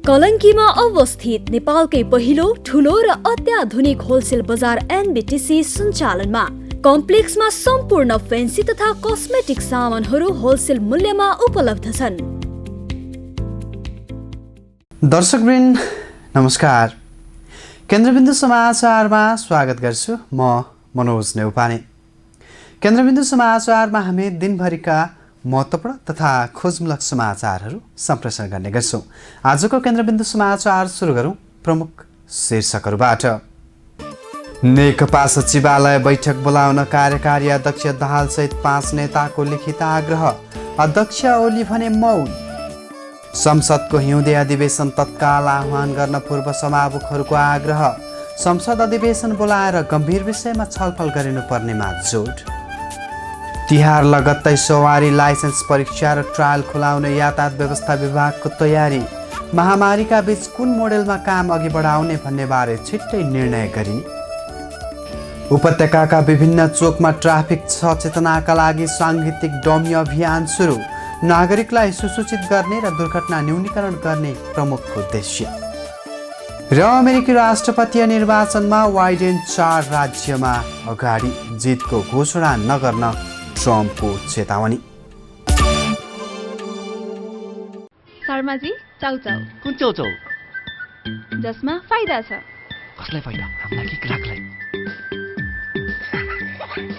कलङ्कीमा अवस्थित नेपालकै पहिलो ठुलो र अत्याधुनिक होलसेल बजार एनबिटिसी सञ्चालनमा कम्प्लेक्समा सम्पूर्ण फेन्सी तथा कस्मेटिक सामानहरू होलसेल मूल्यमा उपलब्ध छन्। दर्शकवृन्द नमस्कार, केन्द्रबिन्दु समाचारमा स्वागत गर्छु। म मनोज नेउपाने। केन्द्रबिन्दु समाचारमा हामी दिनभरिका महत्त्वपूर्ण तथा खोजमूलक समाचारहरू सम्प्रेषण गर्ने गर्छौँ। आजको केन्द्रबिन्दु समाचार सुरु गरौँ प्रमुख शीर्षकहरूबाट। नेकपा सचिवालय बैठक बोलाउन कार्यकारी अध्यक्ष दाहालसहित 5 नेताको लिखित आग्रह, अध्यक्ष ओली भने मौन। संसदको हिउँदे अधिवेशन तत्काल आह्वान गर्न पूर्व सभामुखहरूको आग्रह, संसद अधिवेशन बोलाएर गम्भीर विषयमा छलफल गरिनुपर्नेमा जोड। तिहार लगत्तै सवारी लाइसेन्स परीक्षा र ट्रायल खुलाउन यातायात व्यवस्था विभागको तयारी, महामारीका बीच कुन मोडेलमा काम अघि बढाउने भन्नेबारे छिट्टै निर्णय गरिने। उपत्यकाका विभिन्न चोकमा ट्राफिक सचेतनाका लागि साङ्गीतिक डमी अभियान सुरु, नागरिकलाई सुसूचित गर्ने र दुर्घटना न्यूनीकरण गर्ने प्रमुख उद्देश्य। र अमेरिकी राष्ट्रपतीय निर्वाचनमा बाइडेन 4 राज्यमा अगाडि, जितको घोषणा नगर्न ट्रम्पको चेतावनी। शर्माजी, चाउचाउ। कुन चाउचाउ? जसमा फाइदा छ। कसलाई फाइदा? हामीलाई कि ग्राहकलाई?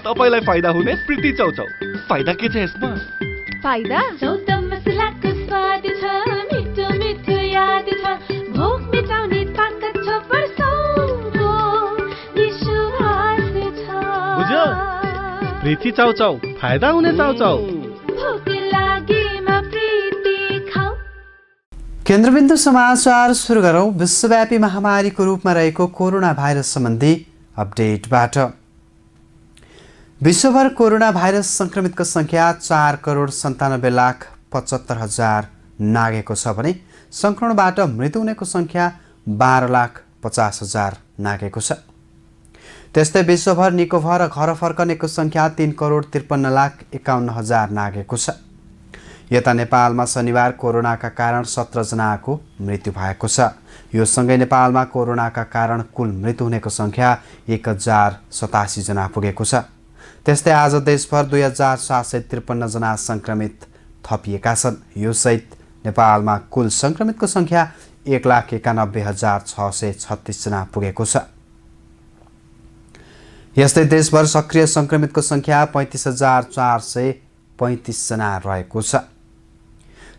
तपाईलाई फाइदा हुने प्रीति चाउचाउ। फाइदा के छ यसमा? फाइदा चौध मसलाको स्वाद छ, मिठो मिठो याद छ, भोक मिटाउने ताकत छ, वर्षौंको विश्वास छ। बुझ्यो? प्रीति चाउचाउ, फाइदा हुने चाउचाउ। भोक लागेमा प्रीति खाऊ। केन्द्रबिन्दु समाचार सुरु गरौँ विश्वव्यापी महामारीको रूपमा रहेको कोरोना भाइरस सम्बन्धी अपडेटबाट। विश्वभर कोरोना भाइरस सङ्क्रमितको सङ्ख्या 4,97,75,000 नाघेको छ भने सङ्क्रमणबाट मृत्यु हुनेको सङ्ख्या 12,50,000 नाघेको छ। त्यस्तै विश्वभर निको भएर घर फर्कनेको सङ्ख्या 3,53,51,000 नाघेको छ। यता नेपालमा शनिबार कोरोनाका कारण 17 जनाको मृत्यु भएको छ। यो सँगै नेपालमा कोरोनाका कारण कुल मृत्यु हुनेको सङ्ख्या 1,087 जना पुगेको छ। त्यस्तै आज देशभर 2,753 जना सङ्क्रमित थपिएका छन्। यो सहित नेपालमा कुल सङ्क्रमितको सङ्ख्या 1,91,636 जना पुगेको छ। यस्तै देशभर सक्रिय सङ्क्रमितको सङ्ख्या 35,435 जना रहेको छ।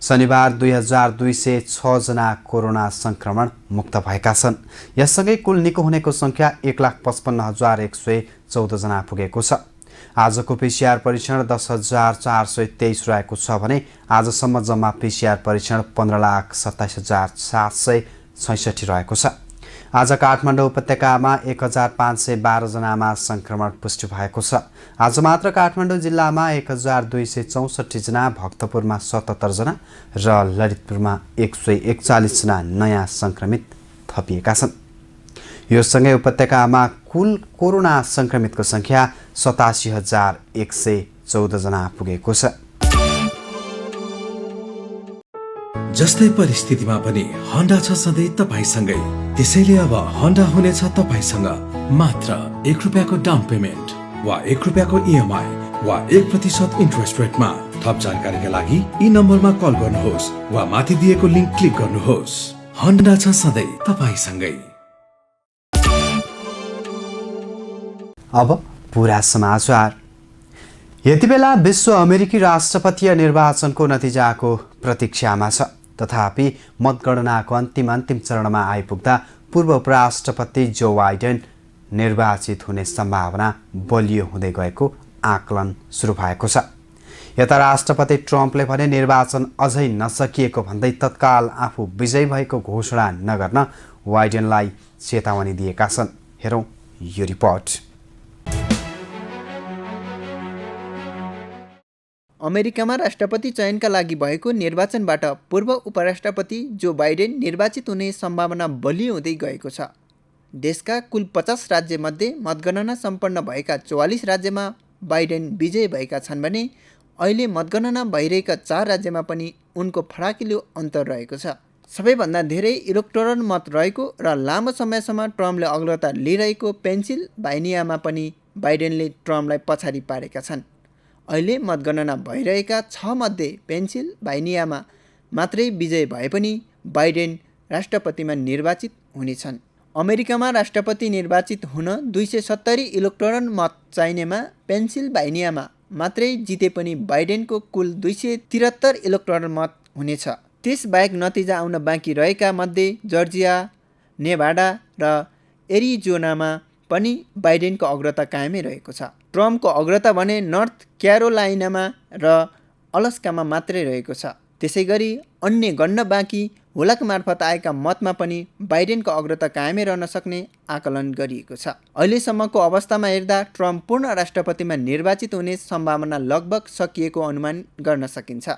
शनिबार 2,206 जना कोरोना सङ्क्रमण मुक्त भएका छन्। यससँगै कुल निको हुनेको सङ्ख्या 1,55,114 जना पुगेको छ। आजको पिसिआर परीक्षण 10,423 रहेको छ भने आजसम्म जम्मा पिसिआर परीक्षण 15,27,766 रहेको छ। आज काठमाडौँ उपत्यकामा 1,512 जनामा सङ्क्रमण पुष्टि भएको छ। आज मात्र काठमाडौँ जिल्लामा 1,264 जना, भक्तपुरमा 77 जना र ललितपुरमा 141 जना नयाँ सङ्क्रमित थपिएका छन्। यो सँगै उपत्यकामा कुल कोरोना सङ्क्रमितको सङ्ख्या 87,114 जना पुगेको छ। जस्तै परिस्थितिमा पनि होन्डा छ सधैँ तपाईसँगै। त्यसैले अब होन्डा हुनेछ तपाईसँग मात्र 1 रुपियाँको डाउन पेमेन्ट वा 1 रुपियाँको इएमआई वा 1% इन्ट्रेस्ट रेटमा। थप जानकारीका लागि यी नम्बरमा कल गर्नुहोस् वा माथि दिएको लिङ्क क्लिक गर्नुहोस्। होन्डा छ सधैँ तपाईसँगै। अब पुरा समाचार। यति बेला विश्व अमेरिकी राष्ट्रपतीय निर्वाचनको नतिजाको प्रतीक्षामा छ। तथापि मतगणनाको अन्तिम चरणमा आइपुग्दा पूर्व उपराष्ट्रपति जो बाइडेन निर्वाचित हुने सम्भावना बलियो हुँदै गएको आकलन सुरु भएको छ। यता राष्ट्रपति ट्रम्पले भने निर्वाचन अझै नसकिएको भन्दै तत्काल आफू विजयी भएको घोषणा नगर्न बाइडेनलाई चेतावनी दिएका छन्। हेरौँ यो रिपोर्ट। अमेरिकामा राष्ट्रपति चयनका लागि भएको निर्वाचनबाट पूर्व उपराष्ट्रपति जो बाइडेन निर्वाचित हुने सम्भावना बलियो हुँदै गएको छ। देशका कुल 50 राज्यमध्ये मतगणना सम्पन्न भएका 44 राज्यमा बाइडेन विजयी भएका छन् भने अहिले मतगणना भइरहेका 4 राज्यमा पनि उनको फराकिलो अन्तर रहेको छ। सबैभन्दा धेरै इलेक्टोरल मत रहेको र लामो समयसम्म ट्रम्पले अग्रता लिइरहेको पेन्सिल्भानियामा पनि बाइडेनले ट्रम्पलाई पछाडि पारेका छन्। अहिले मतगणना भइरहेका 6 मध्ये पेन्सिल्भानियामा मात्रै विजय भए पनि बाइडेन राष्ट्रपतिमा निर्वाचित हुनेछन्। अमेरिकामा राष्ट्रपति निर्वाचित हुन 270 इलेक्टोरल मत चाहिनेमा पेन्सिल्भानियामा मात्रै जिते पनि बाइडेनको कुल 273 इलेक्टोरल मत हुनेछ। त्यसबाहेक नतिजा आउन बाँकी रहेका मध्ये जर्जिया, नेभाडा र एरिजोनामा पनि बाइडेनको अग्रता कायमै रहेको छ। ट्रम्पको अग्रता भने नर्थ क्यारोलाइनामा र अलास्कामा मात्रै रहेको छ। त्यसै गरी अन्य गन्न बाँकी हुलाक मार्फत आएका मतमा पनि बाइडेनको अग्रता कायमै रहन सक्ने आकलन गरिएको छ। अहिलेसम्मको अवस्थामा हेर्दा ट्रम्प पूर्ण राष्ट्रपतिमा निर्वाचित हुने सम्भावना लगभग सकिएको अनुमान गर्न सकिन्छ।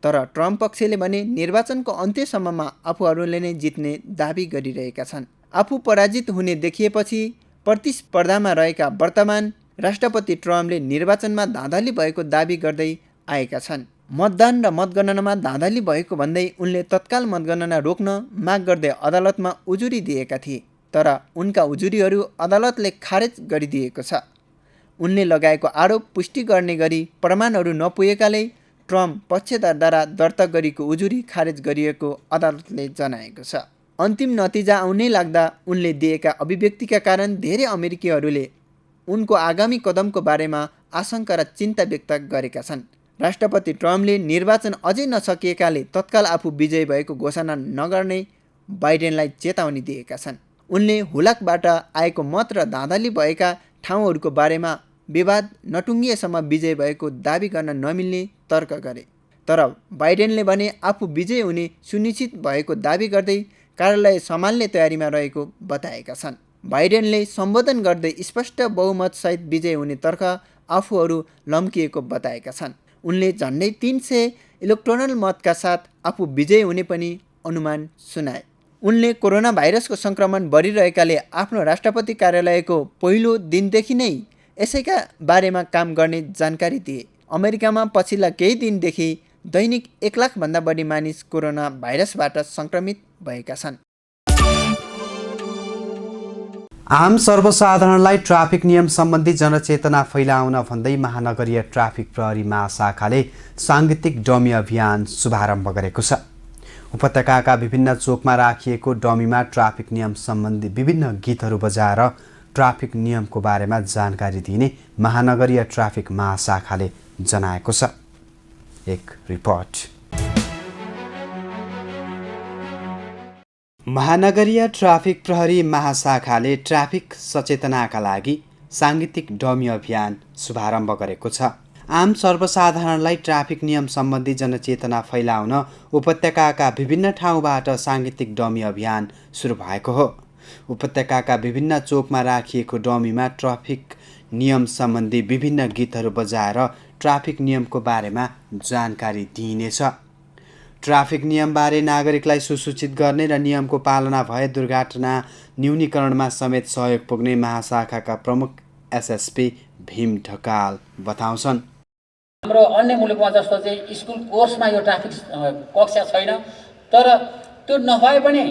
तर ट्रम्प पक्षले भने निर्वाचनको अन्त्यसम्ममा आफूहरूले नै जित्ने दाबी गरिरहेका छन्। आफू पराजित हुने देखिएपछि प्रतिस्पर्धामा रहेका वर्तमान राष्ट्रपति ट्रम्पले निर्वाचनमा धाँधली भएको दाबी गर्दै आएका छन्। मतदान र मतगणनामा धाँधली भएको भन्दै उनले तत्काल मतगणना रोक्न माग गर्दै अदालतमा उजुरी दिएका थिए। तर उनका उजुरीहरू अदालतले खारेज गरिदिएको छ। उनले लगाएको आरोप पुष्टि गर्ने गरी प्रमाणहरू नपुगेकाले ट्रम्प पक्षद्वारा दर्ता गरेको उजुरी खारेज गरिएको अदालतले जनाएको छ। अन्तिम नतिजा आउनै लाग्दा उनले दिएका अभिव्यक्तिका कारण धेरै अमेरिकीहरूले उनको आगामी कदमको बारेमा आशंका र चिन्ता व्यक्त गरेका छन्। राष्ट्रपति ट्रम्पले निर्वाचन अझै नसकिएकाले तत्काल आफू विजयी भएको घोषणा नगर्ने बाइडेनलाई चेतावनी दिएका छन्। उनले हुलाकबाट आएको मत र धाँधली भएका ठाउँहरूको बारेमा विवाद नटुङ्गिएसम्म विजय भएको दाबी गर्न नमिल्ने तर्क गरे। तर बाइडेनले भने आफू विजय हुने सुनिश्चित भएको दाबी गर्दै कार्यालय सम्हाल्ने तयारीमा रहेको बताएका छन्। बाइडेनले सम्बोधन गर्दै स्पष्ट बहुमतसहित विजय हुने तर्क आफूहरू लम्किएको बताएका छन्। उनले झन्डै 300 इलेक्टोरल मतका साथ आफू विजय हुने पनि अनुमान सुनाए। उनले कोरोना भाइरसको सङ्क्रमण बढिरहेकाले आफ्नो राष्ट्रपति कार्यालयको पहिलो दिनदेखि नै यसैका बारेमा काम गर्ने जानकारी दिए। अमेरिकामा पछिल्ला केही दिनदेखि दैनिक 1 लाखभन्दा बढी मानिस कोरोना भाइरसबाट सङ्क्रमित भएका छन्। आम सर्वसाधारणलाई ट्राफिक नियम सम्बन्धी जनचेतना फैलाउन भन्दै महानगरीय ट्राफिक प्रहरी महाशाखाले साङ्गीतिक डमी अभियान शुभारम्भ गरेको छ। उपत्यकाका विभिन्न चोकमा राखिएको डमीमा ट्राफिक नियम सम्बन्धी विभिन्न गीतहरू बजाएर ट्राफिक नियमको बारेमा जानकारी दिने महानगरीय ट्राफिक महाशाखाले जनाएको छ। एक रिपोर्ट। महानगरीय ट्राफिक प्रहरी महाशाखाले ट्राफिक सचेतनाका लागि साङ्गीतिक डमी अभियान शुभारम्भ गरेको छ। आम सर्वसाधारणलाई ट्राफिक नियम सम्बन्धी जनचेतना फैलाउन उपत्यकाका विभिन्न ठाउँबाट साङ्गीतिक डमी अभियान सुरु भएको हो। उपत्यकाका विभिन्न चोकमा राखिएको डमीमा ट्राफिक नियम सम्बन्धी विभिन्न गीतहरू बजाएर ट्राफिक नियमको बारेमा जानकारी दिइनेछ। ट्राफिक नियमबारे नागरिकलाई सुसूचित गर्ने र नियमको पालना भए दुर्घटना न्यूनीकरणमा समेत सहयोग पुग्ने महाशाखाका प्रमुख एसएसपी भीम ढकाल बताउँछन्। हाम्रो अन्य मुलुकमा जस्तो चाहिँ स्कुल कोर्समा यो ट्राफिक कक्षा छैन, तर त्यो नभए पनि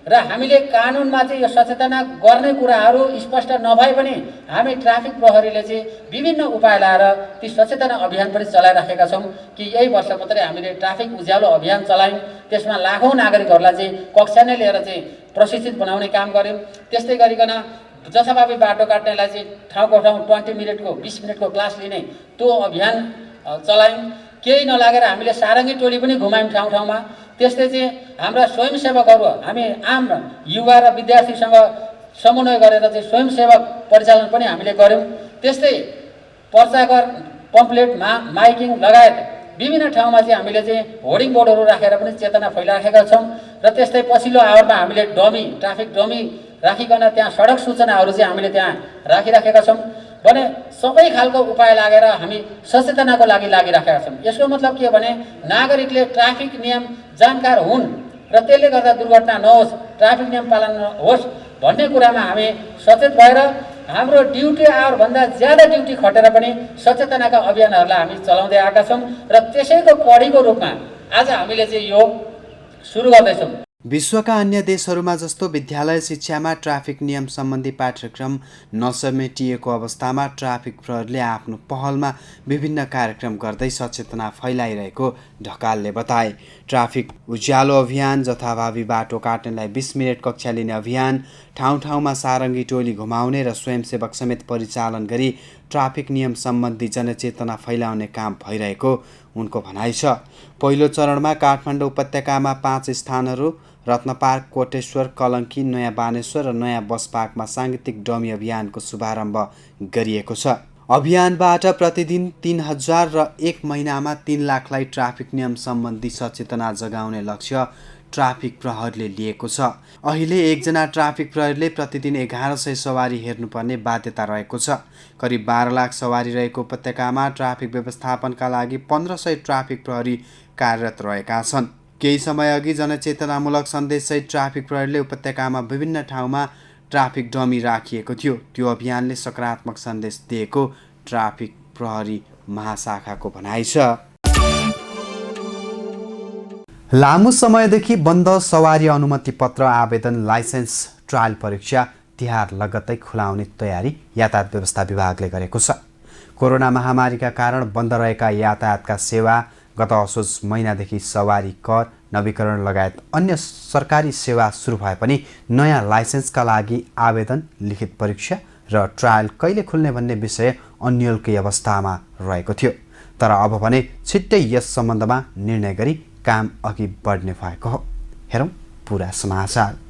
र हामीले कानुनमा चाहिँ यो सचेतना गर्ने कुराहरू स्पष्ट नभए पनि हामी ट्राफिक प्रहरीले चाहिँ विभिन्न उपाय लाएर ती सचेतना अभियान पनि चलाइराखेका छौँ कि यही वर्ष मात्रै हामीले ट्राफिक उज्यालो अभियान चलायौँ। त्यसमा लाखौँ नागरिकहरूलाई चाहिँ कक्षा नै लिएर चाहिँ प्रशिक्षित बनाउने काम गऱ्यौँ। त्यस्तै गरिकन जथाभावी बाटो काट्नेलाई चाहिँ ठाउँको ठाउँ 20 मिनटको 20 मिनटको क्लास लिने त्यो अभियान चलायौँ। केही नलागेर हामीले सारङ्गी टोली पनि घुमायौँ ठाउँ ठाउँमा। त्यस्तै चाहिँ हाम्रा स्वयंसेवकहरू हामी आम युवा र विद्यार्थीसँग समन्वय गरेर चाहिँ स्वयंसेवक परिचालन पनि हामीले गऱ्यौँ। त्यस्तै पर्चाकर पम्पलेट माइकिङ लगायत विभिन्न ठाउँमा चाहिँ हामीले चाहिँ होर्डिङ बोर्डहरू राखेर पनि चेतना फैलाइराखेका छौँ। र त्यस्तै पछिल्लो आवरमा हामीले डमी ट्राफिक डमी राखिकन त्यहाँ सडक सूचनाहरू चाहिँ हामीले त्यहाँ राखिराखेका छौँ भने सबै खालको उपाय लागेर हामी सचेतनाको लागि लागिराखेका छौँ। यसको मतलब के भने नागरिकले ट्राफिक नियम जानकार हुन् र त्यसले गर्दा दुर्घटना नहोस्, ट्राफिक नियम पालन होस् भन्ने कुरामा हामी सचेत भएर हाम्रो ड्युटी आवरभन्दा ज्यादा ड्युटी खटेर पनि सचेतनाका अभियानहरूलाई हामी चलाउँदै आएका छौँ र त्यसैको कडीको रूपमा आज हामीले चाहिँ यो सुरु गर्दैछौँ। विश्वका अन्य देशहरूमा जस्तो विद्यालय शिक्षामा ट्राफिक नियम सम्बन्धी पाठ्यक्रम नसमेटिएको अवस्थामा ट्राफिक प्रहरीले आफ्नो पहलमा विभिन्न कार्यक्रम गर्दै सचेतना फैलाइरहेको ढकालले बताए। ट्राफिक उज्यालो अभियान, जथाभावी बाटो काट्नेलाई 20 मिनट कक्षा लिने अभियान, ठाउँ ठाउँमा सारङ्गी टोली घुमाउने र स्वयंसेवक समेत परिचालन गरी ट्राफिक नियम सम्बन्धी जनचेतना फैलाउने काम भइरहेको उनको भनाइ छ। पहिलो चरणमा काठमाडौँ उपत्यकामा 5 स्थानहरू रत्नपार्क, कोटेश्वर, कलङ्की, नयाँ बानेश्वर र नयाँ बस पार्कमा साङ्गीतिक डमी अभियानको शुभारम्भ गरिएको छ। अभियानबाट प्रतिदिन 3000 र 1 महिनामा 3 लाखलाई ट्राफिक नियम सम्बन्धी सचेतना जगाउने लक्ष्य ट्राफिक प्रहरीले लिएको छ। अहिले एकजना ट्राफिक प्रहरीले प्रतिदिन 1100 सवारी हेर्नुपर्ने बाध्यता रहेको छ। करिब 12 लाख सवारी रहेको उपत्यकामा ट्राफिक व्यवस्थापनका लागि 1500 ट्राफिक प्रहरी कार्यरत रहेका छन्। केही समयअघि जनचेतनामूलक सन्देशसहित ट्राफिक प्रहरीले उपत्यकामा विभिन्न ठाउँमा ट्राफिक डमी राखिएको थियो। त्यो अभियानले सकारात्मक सन्देश दिएको ट्राफिक प्रहरी महाशाखाको भनाइ छ। लामो समयदेखि बन्द सवारी अनुमति पत्र आवेदन, लाइसेन्स, ट्रायल परीक्षा तिहार लगत्तै खुलाउने तयारी यातायात व्यवस्था विभागले गरेको छ। कोरोना महामारीका कारण बन्द रहेका यातायातका सेवा गत असोज महिनादेखि सवारी कर, नवीकरण लगायत अन्य सरकारी सेवा सुरु भए पनि नयाँ लाइसेन्सका लागि आवेदन, लिखित परीक्षा र ट्रायल कहिले खुल्ने भन्ने विषय अन्यलकै अवस्थामा रहेको थियो। तर अब भने छिट्टै यस सम्बन्धमा निर्णय गरी काम अघि बढ्ने भएको हो। हेरौँ पुरा समाचार।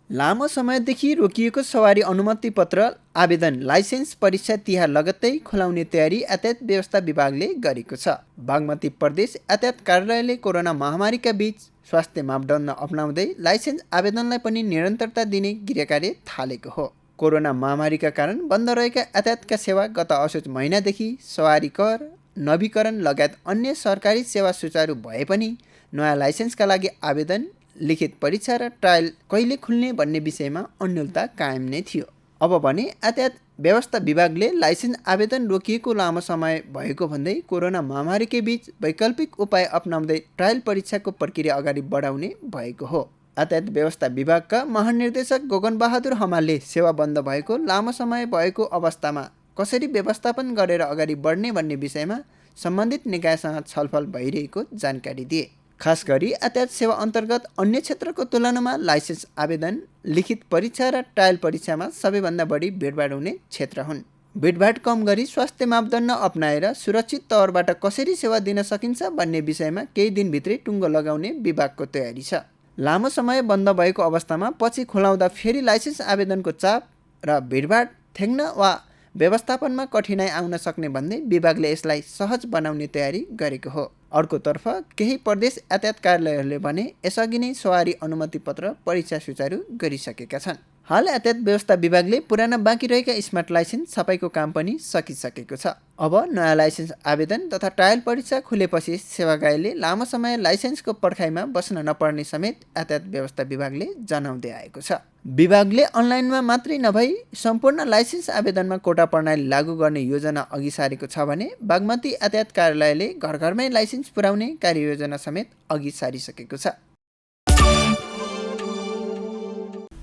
लामो समयदेखि रोकिएको सवारी अनुमति पत्र आवेदन, लाइसेन्स परीक्षा तिहार लगत्तै खुलाउने तयारी यातायात व्यवस्था विभागले गरेको छ। बागमती प्रदेश यातायात कार्यालयले कोरोना महामारीका बीच स्वास्थ्य मापदण्ड अपनाउँदै लाइसेन्स आवेदनलाई पनि निरन्तरता दिने गृहकार्य थालेको हो। कोरोना महामारीका कारण बन्द रहेका यातायातका सेवा गत असोज महिनादेखि सवारी कर, नवीकरण लगायत अन्य सरकारी सेवा सुचारू भए पनि नयाँ लाइसेन्सका लागि आवेदन, लिखित परीक्षा र ट्रायल कहिले खुल्ने भन्ने विषयमा अन्योलता कायम नै थियो। अब भने यातायात व्यवस्था विभागले लाइसेन्स आवेदन रोकिएको लामो समय भएको भन्दै कोरोना महामारीकै बीच वैकल्पिक उपाय अपनाउँदै ट्रायल परीक्षाको प्रक्रिया अगाडि बढाउने भएको हो। यातायात व्यवस्था विभागका महानिर्देशक गगनबहादुर हमालले सेवा बन्द भएको लामो समय भएको अवस्थामा कसरी व्यवस्थापन गरेर अगाडि बढ्ने भन्ने विषयमा सम्बन्धित निकायसँग छलफल भइरहेको जानकारी दिए। खास गरी यातायात सेवा अन्तर्गत अन्य क्षेत्रको तुलनामा लाइसेन्स आवेदन, लिखित परीक्षा र ट्रायल परीक्षामा सबैभन्दा बढी भिडभाड हुने क्षेत्र हुन्। भिडभाड कम गरी स्वास्थ्य मापदण्ड अपनाएर सुरक्षित तवरबाट कसरी सेवा दिन सकिन्छ भन्ने विषयमा केही दिनभित्रै टुङ्गो लगाउने विभागको तयारी छ। लामो समय बन्द भएको अवस्थामा पछि खुलाउँदा फेरि लाइसेन्स आवेदनको चाप र भिडभाड थ्याक्न वा व्यवस्थापनमा कठिनाइ आउन सक्ने भन्दै विभागले यसलाई सहज बनाउने तयारी गरेको हो। अर्कोतर्फ केही प्रदेश यातायात कार्यालयहरूले भने यसअघि नै सवारी अनुमति पत्र परीक्षा सुचारू गरिसकेका छन्। हाल यातायात व्यवस्था विभागले पुराना बाँकी रहेका स्मार्ट लाइसेन्स छपाईको काम पनि सकिसकेको छ। अब नयाँ लाइसेन्स आवेदन तथा ट्रायल परीक्षा खुलेपछि सेवागाईले लामो समय लाइसेन्सको पर्खाइमा बस्न नपर्ने समेत यातायात व्यवस्था विभागले जनाउँदै आएको छ। विभागले अनलाइनमा मात्रै नभई सम्पूर्ण लाइसेन्स आवेदनमा कोटा प्रणाली लागू गर्ने योजना अघि सारेको छ भने बागमती यातायात कार्यालयले घर घरमै लाइसेन्स पुर्याउने कार्ययोजना समेत अघि सारिसकेको छ।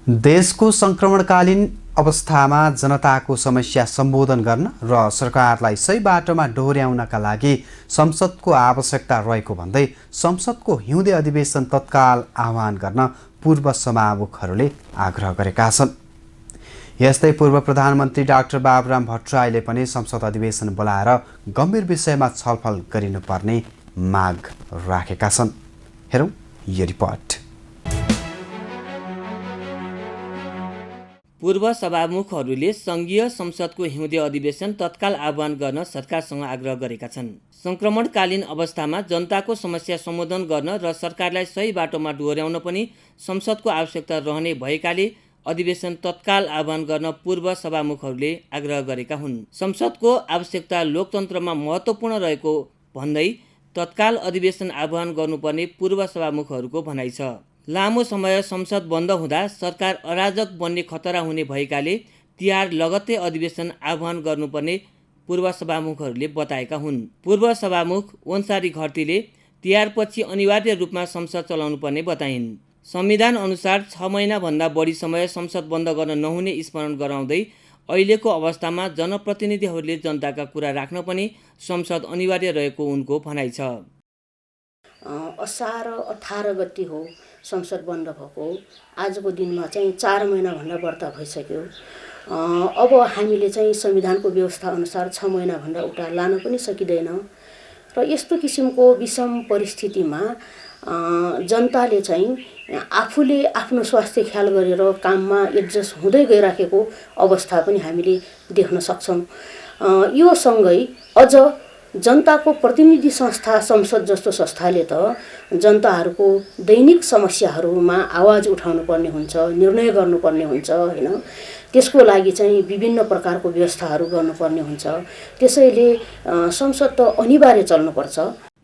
देशको सङ्क्रमणकालीन अवस्थामा जनताको समस्या सम्बोधन गर्न र सरकारलाई सही बाटोमा डोर्याउनका लागि संसदको आवश्यकता रहेको भन्दै संसदको हिउँदे अधिवेशन तत्काल आह्वान गर्न पूर्व सभामुखहरूले आग्रह गरेका छन्। यस्तै पूर्व प्रधानमन्त्री डाक्टर बाबुराम भट्टराईले पनि संसद अधिवेशन बोलाएर गम्भीर विषयमा छलफल गरिनुपर्ने माग राखेका छन्। हेरौँ यो रिपोर्ट। पूर्व सभामुखहरूले सङ्घीय संसदको हिउँदे अधिवेशन तत्काल आह्वान गर्न सरकारसँग आग्रह गरेका छन्। सङ्क्रमणकालीन अवस्थामा जनताको समस्या सम्बोधन गर्न र सरकारलाई सही बाटोमा डोर्याउन पनि संसदको आवश्यकता रहने भएकाले अधिवेशन तत्काल आह्वान गर्न पूर्व सभामुखहरूले आग्रह गरेका हुन्। संसदको आवश्यकता लोकतन्त्रमा महत्त्वपूर्ण रहेको भन्दै तत्काल अधिवेशन आह्वान गर्नुपर्ने पूर्व सभामुखहरूको भनाइ छ। लामो समय संसद बन्द हुँदा सरकार अराजक बन्ने खतरा हुने भएकाले तिहार लगत्तै अधिवेशन आह्वान गर्नुपर्ने पूर्व सभामुखहरूले बताएका हुन्। पूर्व सभामुख वन्सारी घरतीले तिहारपछि अनिवार्य रूपमा संसद चलाउनु पर्ने बताइन्। संविधान अनुसार 6 महिनाभन्दा बढी समय संसद बन्द गर्न नहुने स्मरण गराउँदै अहिलेको अवस्थामा जनप्रतिनिधिहरूले जनताका कुरा राख्न पनि संसद अनिवार्य रहेको उनको भनाइ छ। असार 18 गते हो संसद बन्द भएको। आजको दिनमा चाहिँ 4 महिनाभन्दा बढ्ता भइसक्यो। अब हामीले चाहिँ संविधानको व्यवस्था अनुसार 6 महिनाभन्दा उता लान पनि सकिँदैन र यस्तो किसिमको विषम परिस्थितिमा जनताले चाहिँ आफूले आफ्नो स्वास्थ्य ख्याल गरेर काममा एडजस्ट हुँदै गइराखेको अवस्था पनि हामीले देख्न सक्छौँ। यो सँगै अझ जनताको प्रतिनिधि संस्था संसद जस्तो संस्थाले त जनताहरूको दैनिक समस्याहरूमा आवाज उठाउनु पर्ने हुन्छ, निर्णय गर्नुपर्ने हुन्छ हैन। त्यसको लागि चाहिँ विभिन्न प्रकारको व्यवस्थाहरू गर्नुपर्ने हुन्छ। त्यसैले संसद त अनिवार्य चल्नुपर्छ।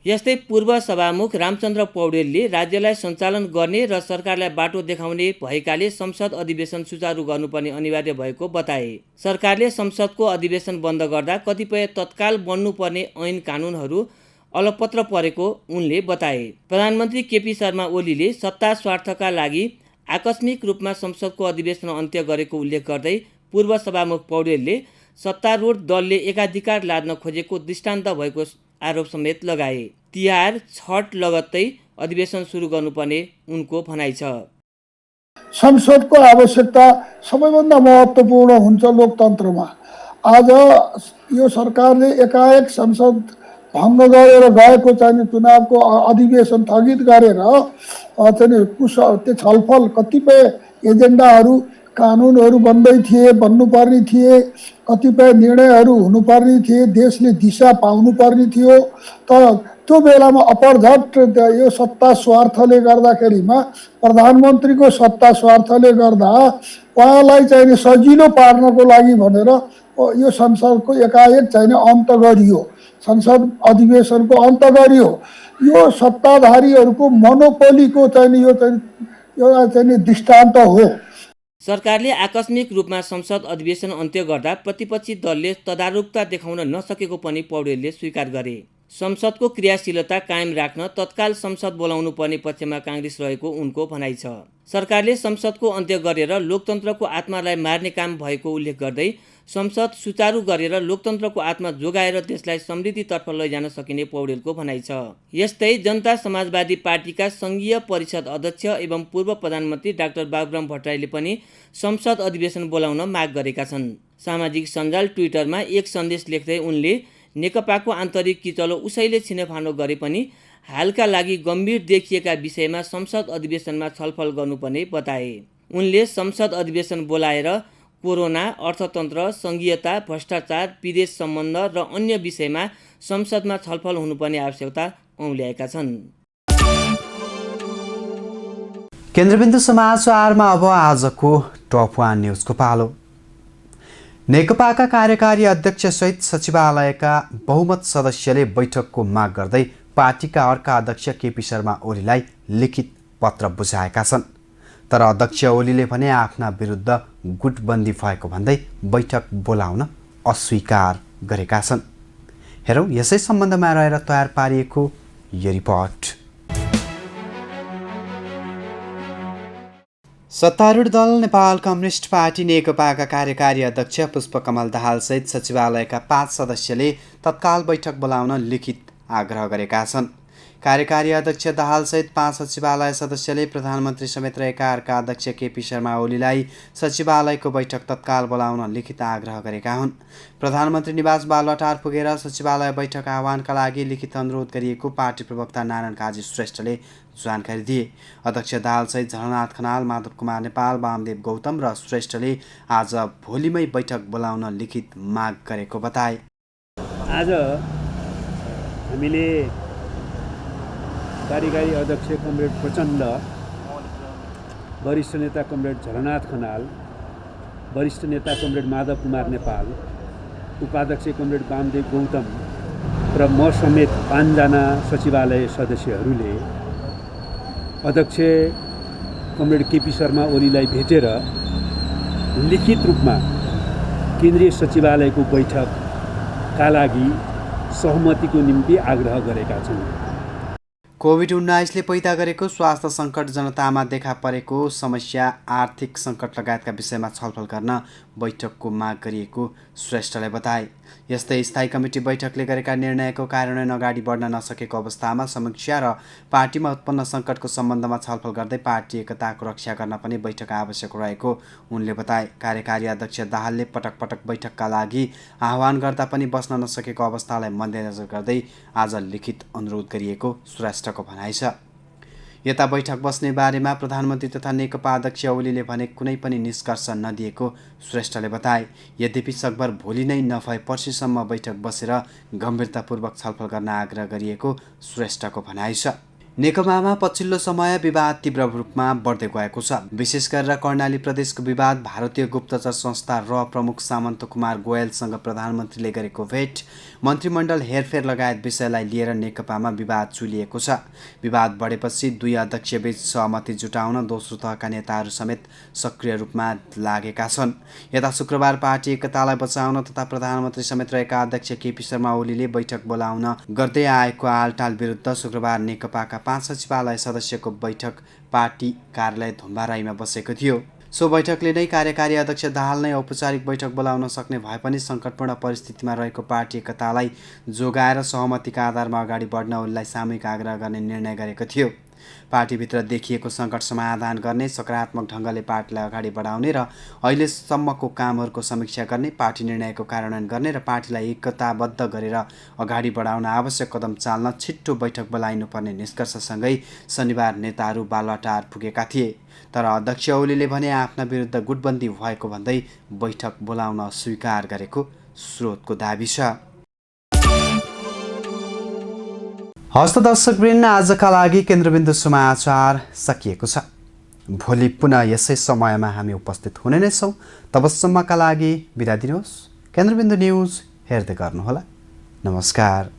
यस्तै पूर्व सभामुख रामचन्द्र पौडेलले राज्यलाई सञ्चालन गर्ने र सरकारलाई बाटो देखाउने भएकाले संसद अधिवेशन सुचारू गर्नुपर्ने अनिवार्य भएको बताए। सरकारले संसदको अधिवेशन बन्द गर्दा कतिपय तत्काल बन्नुपर्ने ऐन कानुनहरू अलपत्र परेको उनले बताए। प्रधानमन्त्री केपी शर्मा ओलीले सत्ता स्वार्थका लागि आकस्मिक रूपमा संसदको अधिवेशन अन्त्य गरेको उल्लेख गर्दै पूर्व सभामुख पौडेलले सत्तारूढ दलले एकाधिकार लाद्न खोजेको दृष्टान्त भएको आरोप समेत लगाए। तिहार छठ लगत्तै अधिवेशन सुरु गर्नुपर्ने उनको भनाइ छ। संसदको आवश्यकता सबैभन्दा महत्त्वपूर्ण हुन्छ लोकतन्त्रमा। आज यो सरकारले एकाएक संसद भङ्ग गरेर गएको चाहिँ चुनावको अधिवेशन स्थगित गरेर चाहिँ त्यो छलफल कतिपय एजेन्डाहरू कानुनहरू बन्नुपर्ने थिए, कतिपय निर्णयहरू हुनुपर्ने थिए, देशले दिशा पाउनुपर्ने थियो। तर त्यो बेलामा अपरझट यो सत्ता स्वार्थले गर्दाखेरिमा प्रधानमन्त्रीको सत्ता स्वार्थले गर्दा उहाँलाई चाहिँ सजिलो पार्नको लागि भनेर यो संसदको एकाएक चाहिँ अन्त गरियो, संसद अधिवेशनको अन्त गरियो। यो सत्ताधारीहरूको मोनोपोलीको चाहिँ यो चाहिँ दृष्टान्त हो। सरकारले आकस्मिक रूपमा संसद अधिवेशन अन्त्य गर्दा प्रतिपक्षी दलले तदारुकता देखाउन नसकेको पनि पौडेलले स्वीकार गरे। संसदको क्रियाशीलता कायम राख्न तत्काल संसद बोलाउनु पर्ने पक्षमा काङ्ग्रेस रहेको उनको भनाइ छ। सरकारले संसदको अन्त्य गरेर लोकतन्त्रको आत्मालाई मार्ने काम भएको उल्लेख गर्दै संसद सुचारू गरेर लोकतन्त्रको आत्मा जोगाएर देशलाई समृद्धितर्फ लैजान सकिने पौडेलको भनाइ छ। यस्तै जनता समाजवादी पार्टीका सङ्घीय परिषद अध्यक्ष एवं पूर्व प्रधानमन्त्री डाक्टर बाबुराम भट्टराईले पनि संसद अधिवेशन बोलाउन माग गरेका छन्। सामाजिक सञ्जाल ट्विटरमा एक सन्देश लेख्दै उनले नेकपाको आन्तरिक किचलो उसैले छिनेफानो गरे पनि हालका लागि गम्भीर देखिएका विषयमा संसद अधिवेशनमा छलफल गर्नुपर्ने बताए। उनले संसद अधिवेशन बोलाएर कोरोना, अर्थतन्त्र, सङ्घीयता, भ्रष्टाचार, विदेश सम्बन्ध र अन्य विषयमा संसदमा छलफल हुनुपर्ने आवश्यकता औल्याएका छन्। केन्द्रबिन्दु समाचारमा अब आजको टप 1 न्युजको पालो। नेकपाका कार्यकारी अध्यक्षसहित सचिवालयका बहुमत सदस्यले बैठकको माग गर्दै पार्टीका अर्का अध्यक्ष केपी शर्मा ओलीलाई लिखित पत्र बुझाएका छन्। तर अध्यक्ष ओलीले भने आफ्ना विरुद्ध गुटबन्दी भएको भन्दै बैठक बोलाउन अस्वीकार गरेका छन्। हेरौँ यसै सम्बन्धमा रहेर तयार पारिएको यो रिपोर्ट। सत्तारूढ दल नेपाल कम्युनिस्ट पार्टी नेकपाका कार्यकारी अध्यक्ष पुष्पकमल दाहालसहित सचिवालयका 5 सदस्यले तत्काल बैठक बोलाउन लिखित आग्रह गरेका छन्। कार्यकारी अध्यक्ष दाहालसहित 5 सचिवालय सदस्यले प्रधानमन्त्री समेत रहेका अर्का अध्यक्ष केपी शर्मा ओलीलाई सचिवालयको बैठक तत्काल बोलाउन लिखित आग्रह गरेका हुन्। प्रधानमन्त्री निवास बालुवाटार पुगेर सचिवालय बैठक आह्वानका लागि लिखित अनुरोध गरिएको पार्टी प्रवक्ता नारायण काजी श्रेष्ठले जानकारी दिए। अध्यक्ष दाहालसहित झलनाथ खनाल, माधव कुमार नेपाल, वामदेव गौतम र श्रेष्ठले आज भोलिमै बैठक बोलाउन लिखित माग गरेको बताए। आज हामीले कार्यकारी अध्यक्ष कमरेड प्रचण्ड, वरिष्ठ नेता कमरेड झलनाथ खनाल, वरिष्ठ नेता कमरेड माधव कुमार नेपाल, उपाध्यक्ष कमरेड वामदेव गौतम र म समेत 5 जना सचिवालय सदस्यहरूले अध्यक्ष कमरेड केपी शर्मा ओलीलाई भेटेर लिखित रूपमा केन्द्रीय सचिवालयको बैठकका लागि सहमतिको निम्ति आग्रह गरेका छन्। कोभिड-19ले पैदा गरेको स्वास्थ्य सङ्कट, जनतामा देखा परेको समस्या, आर्थिक सङ्कट लगायतका विषयमा छलफल गर्न बैठकको माग गरिएको श्रेष्ठले बताए। यस्तै स्थायी कमिटी बैठकले गरेका निर्णयको कार्यान्वयन अगाडि बढ्न नसकेको अवस्थामा समीक्षा र पार्टीमा उत्पन्न सङ्कटको सम्बन्धमा छलफल गर्दै पार्टी एकताको रक्षा गर्न पनि बैठक आवश्यक रहेको उनले बताए। कार्यकारी अध्यक्ष दाहालले पटक पटक बैठकका लागि आह्वान गर्दा पनि बस्न नसकेको अवस्थालाई मध्यनजर गर्दै आज लिखित अनुरोध गरिएको श्रेष्ठको भनाइ छ। यता बैठक बस्ने बारेमा प्रधानमन्त्री तथा नेकपा अध्यक्ष ओलीले भने कुनै पनि निष्कर्ष नदिएको श्रेष्ठले बताए। यद्यपि सकभर भोलि नै नभए पर्सिसम्म बैठक बसेर गम्भीरतापूर्वक छलफल गर्न आग्रह गरिएको श्रेष्ठको भनाइ छ। नेकपामा पछिल्लो समय विवाद तीव्र रूपमा बढ्दै गएको छ। विशेष गरेर कर्णाली प्रदेशको विवाद, भारतीय गुप्तचर संस्था र प्रमुख सामन्त कुमार गोयलसँग प्रधानमन्त्रीले गरेको भेट, मन्त्रीमण्डल हेरफेर लगायत विषयलाई लिएर नेकपामा विवाद चुलिएको छ। विवाद बढेपछि दुई अध्यक्षबीच सहमति जुटाउन दोस्रो तहका नेताहरू समेत सक्रिय रूपमा लागेका छन्। यता शुक्रबार पार्टी एकतालाई बचाउन तथा प्रधानमन्त्री समेत रहेका अध्यक्ष केपी शर्मा ओलीले बैठक बोलाउन गर्दै आएको आलटाल विरुद्ध शुक्रबार नेकपाका 5 सचिवालय सदस्यको बैठक पार्टी कार्यालय धुम्बाराईमा बसेको थियो। सो बैठकले नै कार्यकारी अध्यक्ष दाहाल नै औपचारिक बैठक बोलाउन सक्ने भए पनि सङ्कटपूर्ण परिस्थितिमा रहेको पार्टी एकतालाई जोगाएर सहमतिका आधारमा अगाडि बढ्न उनलाई सामूहिक आग्रह गर्ने निर्णय गरेको थियो। पार्टीभित्र देखिएको सङ्कट समाधान गर्ने, सकारात्मक ढङ्गले पार्टीलाई अगाडि बढाउने र अहिलेसम्मको कामहरूको समीक्षा गर्ने, पार्टी निर्णयको कार्यान्वयन गर्ने र पार्टीलाई एकताबद्ध गरेर अगाडि बढाउन आवश्यक कदम चाल्न छिट्टो बैठक बोलाइनुपर्ने निष्कर्षसँगै शनिबार नेताहरू बालुवाटार पुगेका थिए। तर अध्यक्ष ओलीले भने आफ्ना विरुद्ध गुटबन्दी भएको भन्दै बैठक बोलाउन स्वीकार गरेको स्रोतको दाबी छ। हस्त दर्शकवृन्द, आजका लागि केन्द्रबिन्दु समाचार सकिएको छ। भोलि पुनः यसै समयमा हामी उपस्थित हुने नै छौँ। तबसम्मका लागि बिदा दिनुहोस्। केन्द्रबिन्दु न्युज हेर्दै गर्नुहोला। नमस्कार।